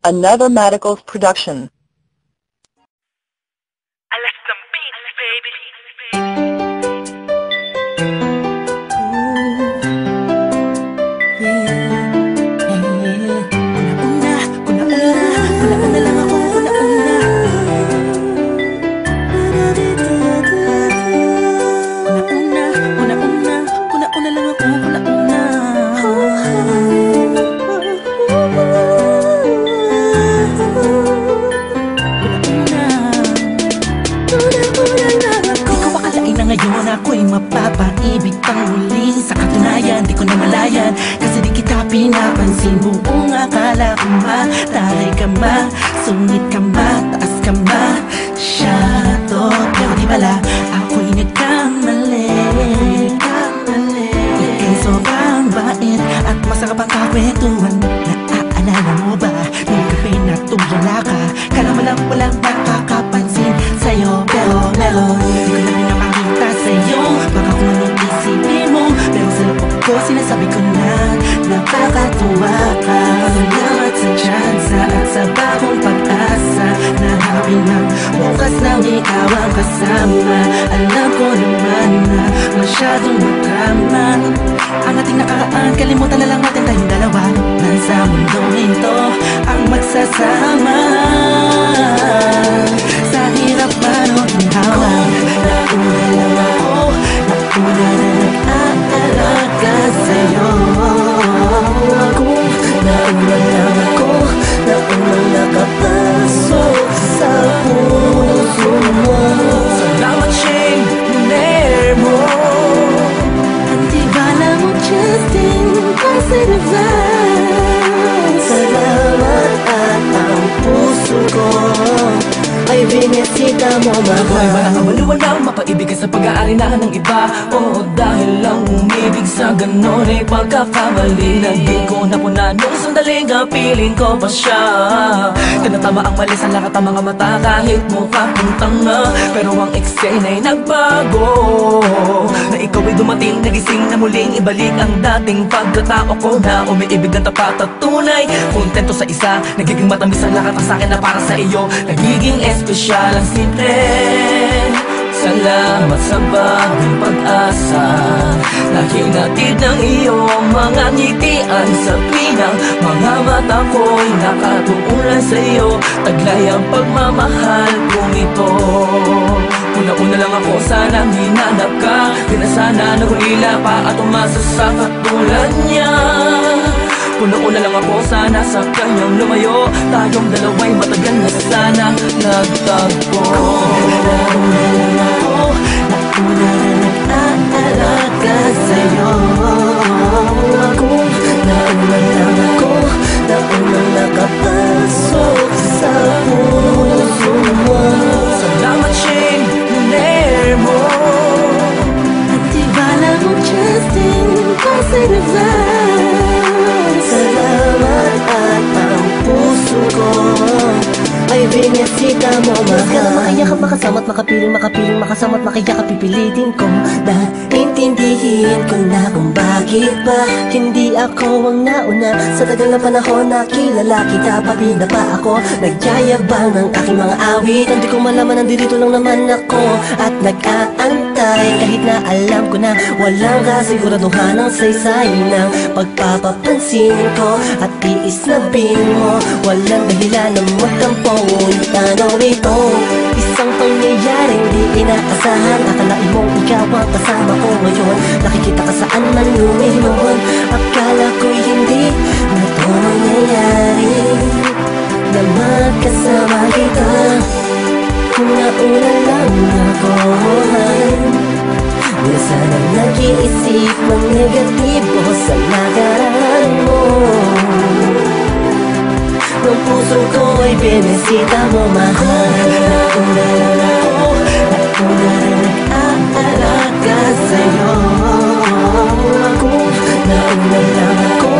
Another Medicals production. I like some beats, baby. Ngayon ako'y mapapaibig pang muli. Sa katunayan, di ko na malayan, kasi di kita pinapansin. Buong akala ko mataray ka ma, sungit ka ma, taas ka ma, shadow. Pero di pala, ako'y nagkamali. Ika'y sobrang bait at masarap ang kakwentuhan. Naaalala mo ba, nung gabi na tulala ka? Kala mo lang walang nakakapansin sa'yo, pero meron. Di ko na pinapakita sa'yo, baka kung anong isipin mo, pero sa loob ko sinasabi ko na nakakatuwa ka. Salamat sa tsansa at sa bagong pag-asa na hawin ng bukas nang ikaw ang kasama. Alam ko naman na masyadong madrama ang ating nakaraan, kalimutan na lang natin tayong dalawa. Nasa mundong ito ang magsasama. Sa hirap man o ginhawa, nauna lang ako, nauna na nag-aalaga sa'yo. Nauna lang ako, nauna nakapasok sa puso mo. Salamat, Shane, niner mo. Hindi bala mo, Justin, kasi naman. Salamat at ang puso ko ay binisita mo, mahal. Ako'y walang kabaliwanang mapaibig sa pag-aari na ng iba. Oo, dahil lang umibig sa ganon ay pagkakamali. Lagi ko napuna nung sandaling piling ko pa siya. Tinatama ang mali sa lahat ng mga mata, kahit mukha kong tanga. Pero ang eksena'y nagbago, na ikaw ay dumating, nagising na muling ibalik ang dating pagkatao ko na umiibig ng tapat at tunay. Kontento sa isa, nagiging matamis ang lahat ang sakin na para sa iyo. Nagiging espesyal ang simple. Salamat sa bagong pag-asa na hinatid ng iyong mga ngitian. Sa pinang mga mata ko'y nakatuulan sa iyo, taglay ang pagmamahal kong ito. Una-una lang ako, sanang hinanap ka, di na sana nagulila pa at umasa sa katulad niya. Una-una lang ako, sana sa kanyang lumayo, tayong dalawa'y matagal na sana nagtagpo. Una lang ako, nauna na nag-aalaga sa'yo. Nauna lang ako, nauna nakapasok sa puso mo. Salamat, Shane, niner mo. At di bala mo, Justin, kasi naman. Salamat at ang puso ko ay binisita mo, mahal. Ka na makayakap, makasama't makapiling, makasama't makayakap, pipilitin ko na intindihin ko na kung bakit ba hindi ako ang nauna. Sa tagal na panahon na kilala kita, pati na pa ako nagyayabang ng aking mga awit. Hindi ko malaman, nandito lang naman ako at nag-aantay, kahit na alam ko na walang kasiguraduhan ang saysay ng pagpapapansin ko at tiis na mo. Walang dahilan na magtampo, ngunit tanaw nito isang pangyayaring di inaasahan. Akalain mong ikaw ang kasama ko ngayon, nakikita ka saan man lumihon. Akala ko'y hindi na to mangyayari, na magkasama kita. Kung nauna lang ako, di sana nag-iisip ng negatibo sa nakaraan mo. Ng puso ko ay binisita mo, mahal. Nauna lang ako, nauna na nag-aalaga sa'yo. Nauna lang ako,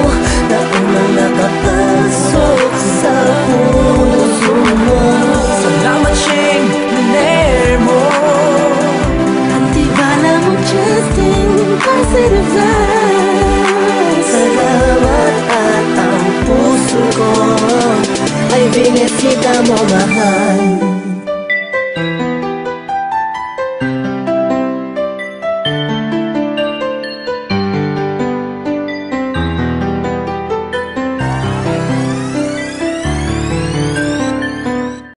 nauna nakapasok sa puso mo. Salamat, Shane, niner mo. At di bala mo, Justin, kasi naman. Salamat at ang puso ko ay binisita mo mahal